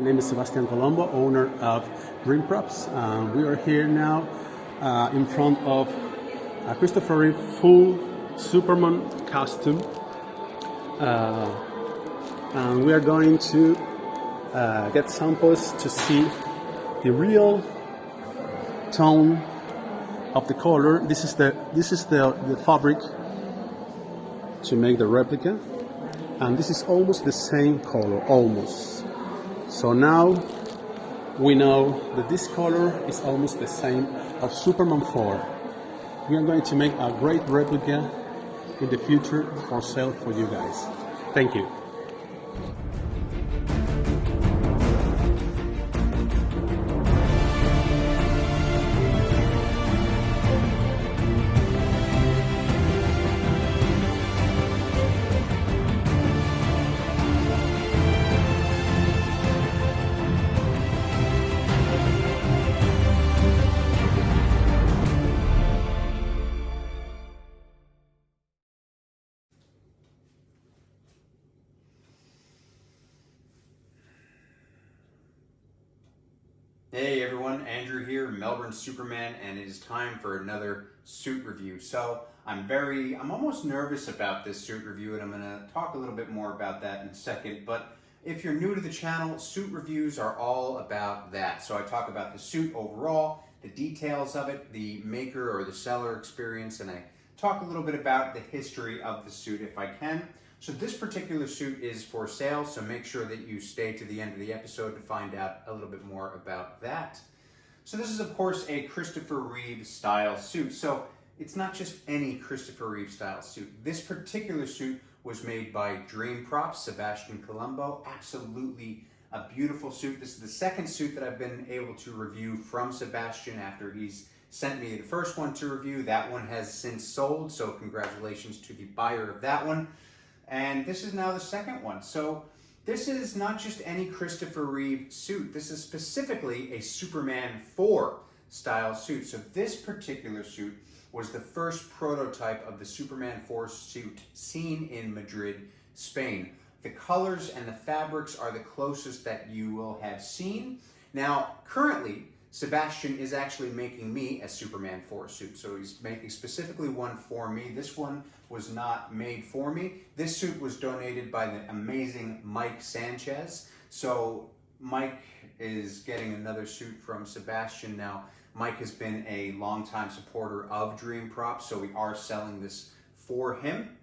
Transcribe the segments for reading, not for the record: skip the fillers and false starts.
name is Sebastian Colombo, owner of Dream Props. We are here now in front of a Christopher Reeve full Superman costume. And we are going to get samples to see the real tone of the color. This is the fabric to make the replica, and this is almost the same color, almost. So now we know that this color is almost the same of Superman 4. We are going to make a great replica in the future for sale for you guys. Thank you. Hey everyone, Andrew here, Melbourne Superman, and it is time for another suit review. So I'm almost nervous about this suit review, and I'm going to talk a little bit more about that in a second. But if you're new to the channel, suit reviews are all about that. So I talk about the suit overall, the details of it, the maker or the seller experience, and I talk a little bit about the history of the suit if I can. So this particular suit is for sale, so make sure that you stay to the end of the episode to find out a little bit more about that. So this is of course a Christopher Reeve style suit. So it's not just any Christopher Reeve style suit. This particular suit was made by Dream Props, Sebastian Colombo. Absolutely a beautiful suit. This is the second suit that I've been able to review from Sebastian after he's sent me the first one to review. That one has since sold, so congratulations to the buyer of that one. And this is now the second one. So this is not just any Christopher Reeve suit. This is specifically a Superman 4 style suit. So this particular suit was the first prototype of the Superman 4 suit seen in Madrid, Spain. The colors and the fabrics are the closest that you will have seen. Now, currently, Sebastian is actually making me a Superman 4 suit. So he's making specifically one for me. This one was not made for me. This suit was donated by the amazing Mike Sanchez. So Mike is getting another suit from Sebastian. Now, Mike has been a longtime supporter of Dream Props, so we are selling this for him.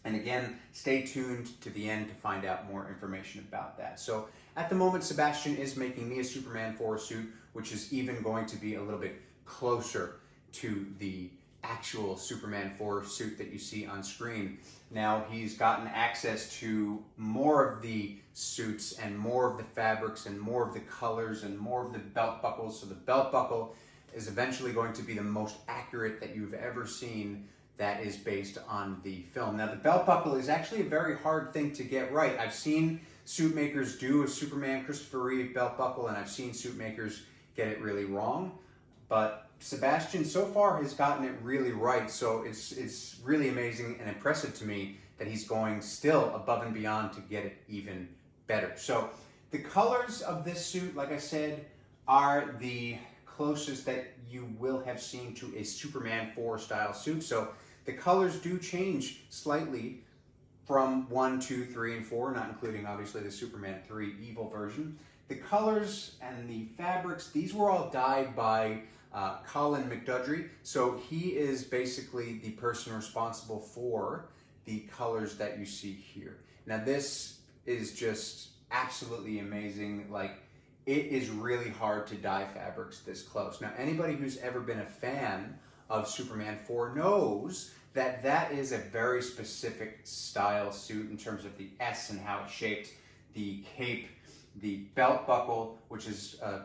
And again, stay tuned to the end to find out more information about that. So at the moment, Sebastian is making me a Superman 4 suit, which is even going to be a little bit closer to the actual Superman 4 suit that you see on screen. Now, he's gotten access to more of the suits and more of the fabrics and more of the colors and more of the belt buckles. So the belt buckle is eventually going to be the most accurate that you've ever seen that is based on the film. Now, the belt buckle is actually a very hard thing to get right. I've seen suit makers do a Superman Christopher Reeve belt buckle, and I've seen suit makers get it really wrong. But Sebastian so far has gotten it really right, so it's really amazing and impressive to me that he's going still above and beyond to get it even better. So the colors of this suit, like I said, are the closest that you will have seen to a Superman 4 style suit. So the colors do change slightly from 1, 2, 3, and 4, not including obviously the Superman 3 evil version. The colors and the fabrics, these were all dyed by Colin McDudry. So he is basically the person responsible for the colors that you see here. Now this is just absolutely amazing. Like, it is really hard to dye fabrics this close. Now, anybody who's ever been a fan of Superman 4 knows that that is a very specific style suit in terms of the S and how it's shaped, the cape, the belt buckle, which is a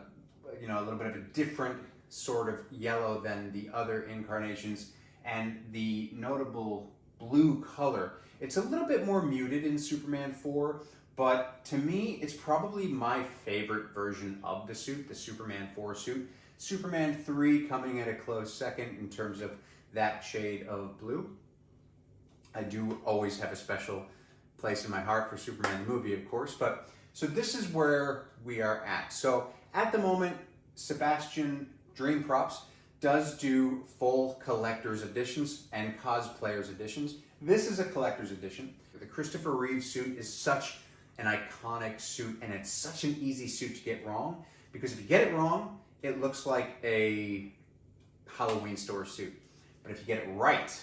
little bit of a different sort of yellow than the other incarnations, and the notable blue color. It's a little bit more muted in Superman 4, but to me, it's probably my favorite version of the suit, the Superman 4 suit. Superman 3 coming at a close second in terms of that shade of blue. I do always have a special place in my heart for Superman the movie, of course, but So this is where we are at. So at the moment, Sebastian Dream Props does do full collector's editions and cosplayer's editions. This is a collector's edition. The Christopher Reeve suit is such an iconic suit, and it's such an easy suit to get wrong, because if you get it wrong, it looks like a Halloween store suit. But if you get it right,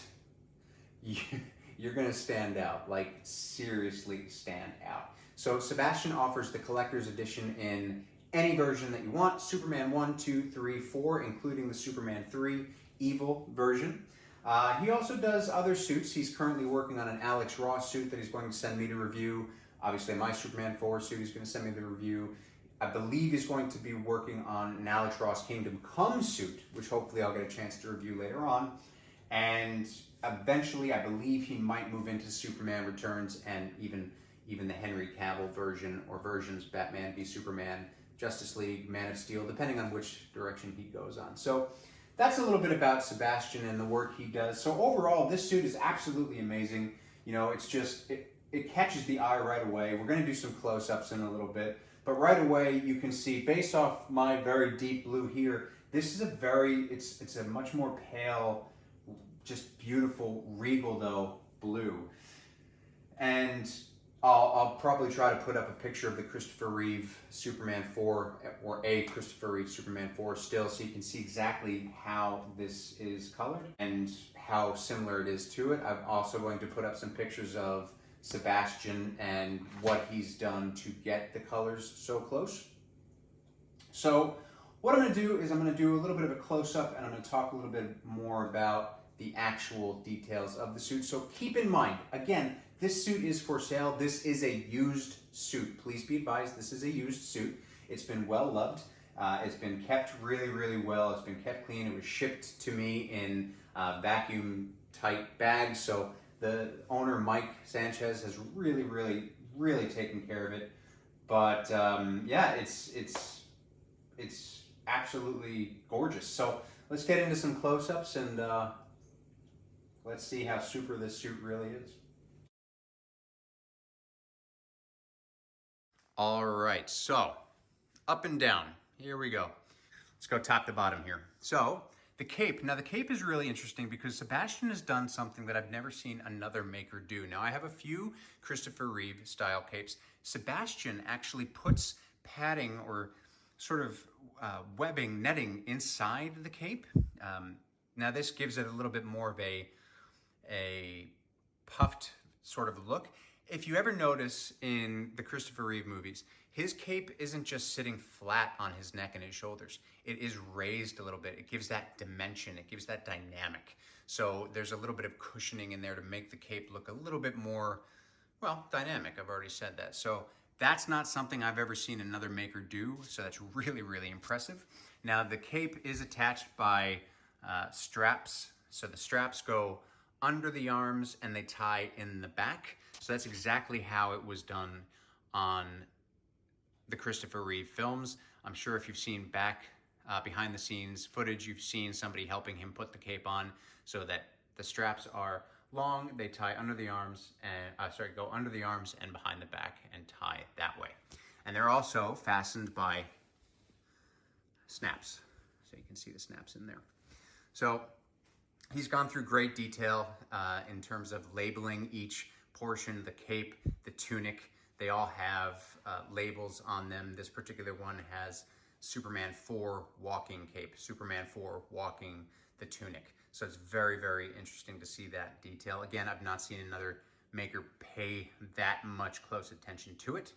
you're gonna stand out, like seriously stand out. So Sebastian offers the collector's edition in any version that you want: Superman 1, 2, 3, 4, including the Superman 3 Evil version. He also does other suits. He's currently working on an Alex Ross suit that he's going to send me to review. Obviously, my Superman 4 suit he's going to send me the review. I believe he's going to be working on an Alex Ross Kingdom Come suit, which hopefully I'll get a chance to review later on. And eventually, I believe he might move into Superman Returns and even the Henry Cavill version or versions, Batman v Superman, Justice League, Man of Steel, depending on which direction he goes on. So that's a little bit about Sebastian and the work he does. So overall, this suit is absolutely amazing. You know, it's just, it catches the eye right away. We're going to do some close-ups in a little bit, but right away you can see, based off my very deep blue here, this is a very, it's a much more pale, just beautiful, regal though, blue. And I'll probably try to put up a picture of the Christopher Reeve Superman 4, or a Christopher Reeve Superman 4 still, so you can see exactly how this is colored and how similar it is to it. I'm also going to put up some pictures of Sebastian and what he's done to get the colors so close. So what I'm going to do is I'm going to do a little bit of a close-up, and I'm going to talk a little bit more about the actual details of the suit. So keep in mind, again, this suit is for sale. This is a used suit. Please be advised, this is a used suit. It's been well loved. It's been kept really, really well. It's been kept clean. It was shipped to me in vacuum tight bags. So the owner, Mike Sanchez, has really, really, really taken care of it. But yeah, it's absolutely gorgeous. So let's get into some close-ups and let's see how super this suit really is. All right, so up and down, here we go. Let's go top to bottom here. So the cape, now the cape is really interesting because Sebastian has done something that I've never seen another maker do. Now I have a few Christopher Reeve style capes. Sebastian actually puts padding or sort of webbing, netting inside the cape. Now this gives it a little bit more of a puffed sort of look. If you ever notice in the Christopher Reeve movies, his cape isn't just sitting flat on his neck and his shoulders. It is raised a little bit. It gives that dimension. It gives that dynamic. So there's a little bit of cushioning in there to make the cape look a little bit more, well, dynamic. I've already said that. So that's not something I've ever seen another maker do. So that's really, really impressive. Now the cape is attached by straps. So the straps go under the arms and they tie in the back. So that's exactly how it was done on the Christopher Reeve films. I'm sure if you've seen back behind the scenes footage, you've seen somebody helping him put the cape on so that the straps are long, they tie under the arms and, go under the arms and behind the back and tie that way. And they're also fastened by snaps. So you can see the snaps in there. So he's gone through great detail in terms of labeling each portion, the cape, the tunic. They all have labels on them. This particular one has Superman 4 walking cape, Superman 4 walking the tunic. So it's very, very interesting to see that detail. Again, I've not seen another maker pay that much close attention to it.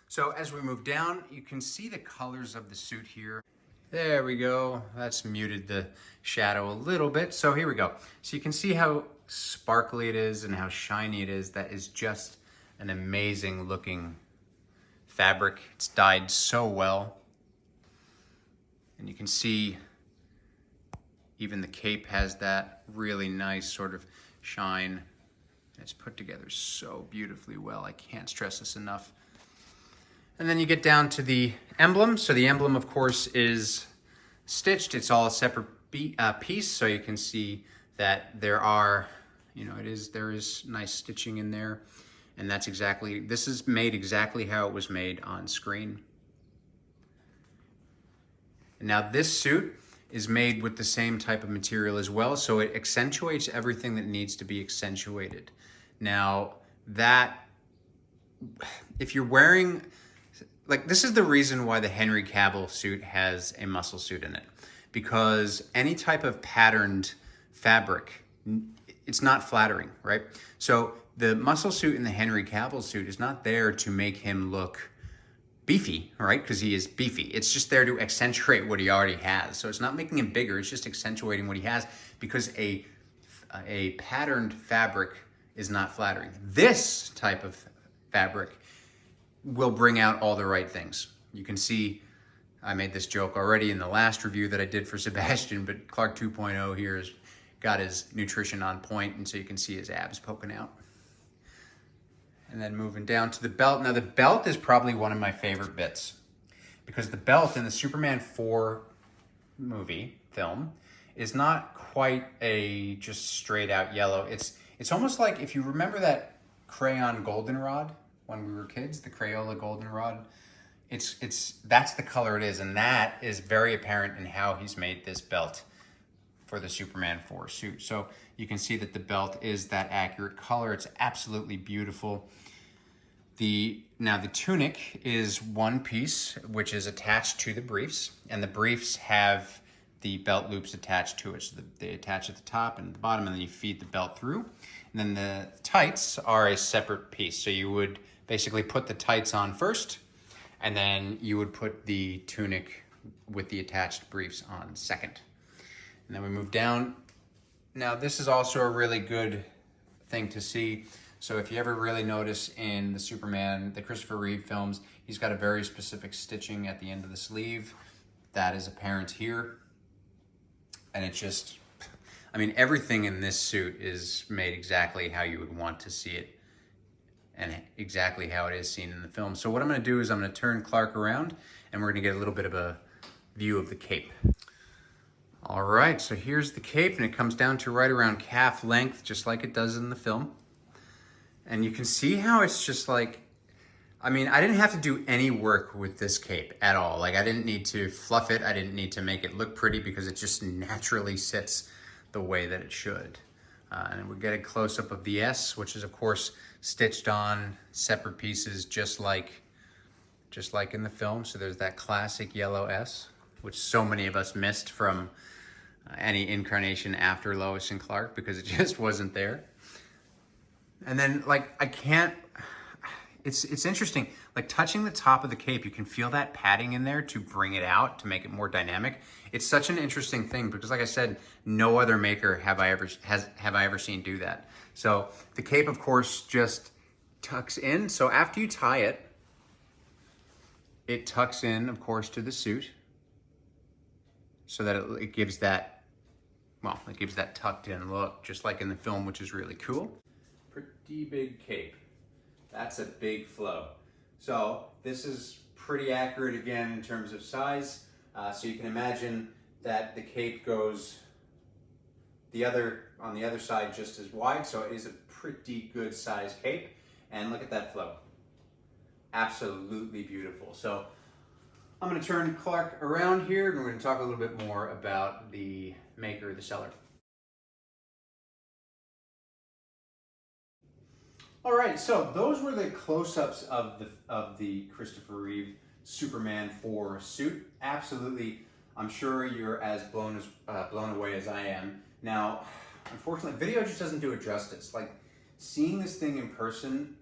So as we move down, you can see the colors of the suit here. There we go. That's muted the shadow a little bit. So here we go. So you can see how sparkly it is and how shiny it is. That is just an amazing looking fabric. It's dyed so well. And you can see even the cape has that really nice sort of shine. It's put together so beautifully well. I can't stress this enough. And then you get down to the emblem. So the emblem, of course, is stitched. It's all a separate piece. So you can see that there are, there is nice stitching in there. And that's exactly, this is made exactly how it was made on screen. And now this suit is made with the same type of material as well, so it accentuates everything that needs to be accentuated. Now that, if you're wearing, like, this is the reason why the Henry Cavill suit has a muscle suit in it, because any type of patterned fabric, it's not flattering, right? So the muscle suit in the Henry Cavill suit is not there to make him look beefy, right? Because he is beefy. It's just there to accentuate what he already has. So it's not making him bigger, it's just accentuating what he has, because a patterned fabric is not flattering. This type of fabric will bring out all the right things. You can see, I made this joke already in the last review that I did for Sebastian, but Clark 2.0 here has got his nutrition on point, and so you can see his abs poking out. And then moving down to the belt. Now the belt is probably one of my favorite bits, because the belt in the Superman 4 film is not quite a just straight out yellow. It's almost like, if you remember that crayon goldenrod when we were kids, the Crayola goldenrod, that's the color it is, and that is very apparent in how he's made this belt for the Superman 4 suit. So you can see that the belt is that accurate color. It's absolutely beautiful. Now the tunic is one piece, which is attached to the briefs, and the briefs have the belt loops attached to it. So they attach at the top and the bottom, and then you feed the belt through. And then the tights are a separate piece. So you would basically put the tights on first, and then you would put the tunic with the attached briefs on second. And then we move down. Now this is also a really good thing to see. So if you ever really notice in the Superman, the Christopher Reeve films, he's got a very specific stitching at the end of the sleeve. That is apparent here. And it's just, I mean, everything in this suit is made exactly how you would want to see it, and exactly how it is seen in the film. So what I'm gonna do is I'm gonna turn Clark around, and we're gonna get a little bit of a view of the cape. All right, so here's the cape, and it comes down to right around calf length, just like it does in the film. And you can see how it's just like, I mean, I didn't have to do any work with this cape at all. Like, I didn't need to fluff it. I didn't need to make it look pretty, because it just naturally sits the way that it should. And we get a close-up of the S, which is, of course, stitched on separate pieces, just like in the film. So there's that classic yellow S, which so many of us missed from any incarnation after Lois and Clark, because it just wasn't there. And then, like, it's interesting, like, touching the top of the cape, you can feel that padding in there to bring it out, to make it more dynamic. It's such an interesting thing, because, like I said, no other maker have I ever seen do that. So the cape, of course, just tucks in. So after you tie it, it tucks in, of course, to the suit, so that it gives that, well, it gives that tucked in look, just like in the film, which is really cool. Pretty big cape. That's a big flow. So this is pretty accurate again in terms of size. So you can imagine that the cape goes on the other side just as wide. So it is a pretty good size cape. And look at that flow. Absolutely beautiful. So I'm going to turn Clark around here, and we're going to talk a little bit more about the maker, the seller. All right, so those were the close-ups of the Christopher Reeve Superman 4 suit. Absolutely, I'm sure you're as blown away as I am. Now, unfortunately, video just doesn't do it justice. Like, seeing this thing in person,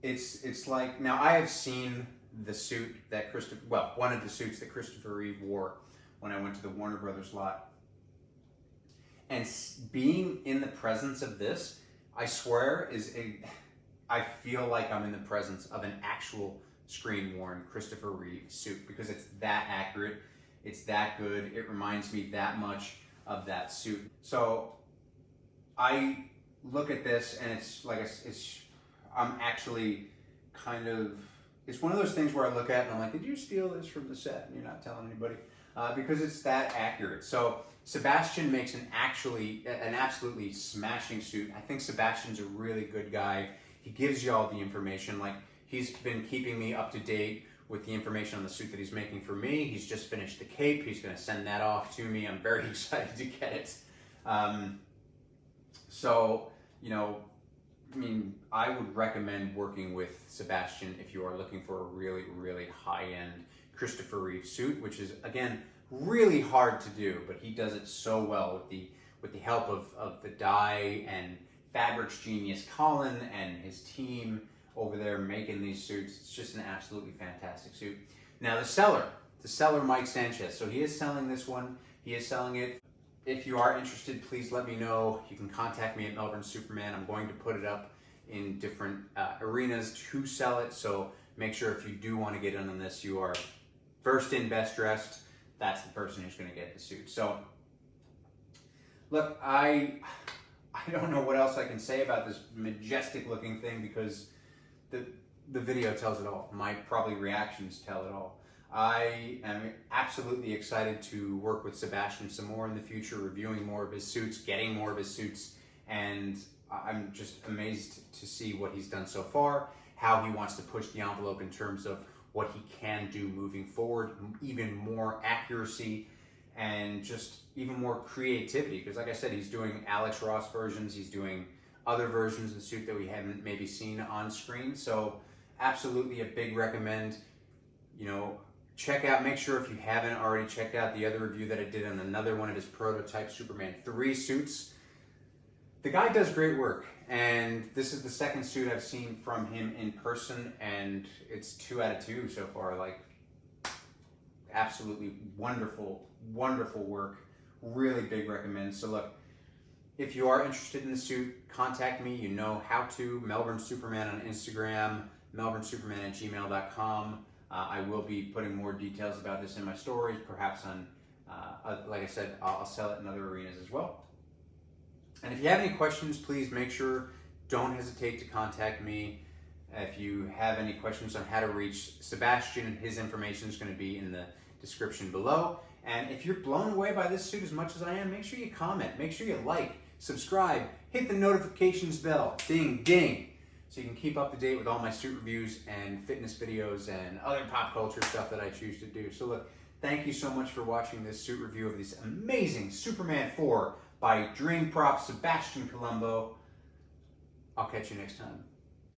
it's like, now I have seen the suit that one of the suits that Christopher Reeve wore when I went to the Warner Brothers lot. And being in the presence of this, I swear, I feel like I'm in the presence of an actual screen-worn Christopher Reeve suit, because it's that accurate, it's that good, it reminds me that much of that suit. So I look at this, and I'm actually kind of, it's one of those things where I look at it and I'm like, did you steal this from the set and you're not telling anybody? Because it's that accurate. So Sebastian makes an absolutely smashing suit. I think Sebastian's a really good guy. He gives you all the information. Like, he's been keeping me up to date with the information on the suit that he's making for me. He's just finished the cape. He's going to send that off to me. I'm very excited to get it. So, you know, I mean, I would recommend working with Sebastian if you are looking for a really, really high-end Christopher Reeve suit, which is, again, really hard to do, but he does it so well with the help of the dye and fabrics genius Colin and his team over there making these suits. It's just an absolutely fantastic suit. Now the seller Mike Sanchez. So he is selling this one. He is selling it. If you are interested, please let me know. You can contact me at Melbourne Superman. I'm going to put it up in different arenas to sell it. So make sure if you do want to get in on this, you are first in, best dressed. That's the person who's going to get the suit. So look, I don't know what else I can say about this majestic looking thing, because the video tells it all. My probably reactions tell it all. I am absolutely excited to work with Sebastian some more in the future, reviewing more of his suits, getting more of his suits, and I'm just amazed to see what he's done so far, how he wants to push the envelope in terms of what he can do moving forward, even more accuracy and just even more creativity. Because like I said, he's doing Alex Ross versions, he's doing other versions of the suit that we haven't maybe seen on screen. So absolutely a big recommend. You know, check out, make sure if you haven't already checked out the other review that I did on another one of his prototype Superman 3 suits. The guy does great work, and this is the second suit I've seen from him in person, and it's 2 out of 2 so far. Like, absolutely wonderful, wonderful work. Really big recommend. So look, if you are interested in the suit, contact me. You know how to. Melbourne Superman on Instagram, melbournesuperman@gmail.com. I will be putting more details about this in my stories, perhaps on, like I said, I'll sell it in other arenas as well. And if you have any questions, please make sure, don't hesitate to contact me. If you have any questions on how to reach Sebastian, his information is going to be in the description below. And if you're blown away by this suit as much as I am, make sure you comment, make sure you like, subscribe, hit the notifications bell, ding, ding, so you can keep up to date with all my suit reviews and fitness videos and other pop culture stuff that I choose to do. So look, thank you so much for watching this suit review of this amazing Superman 4 by Dream Prop Sebastian Colombo. I'll catch you next time.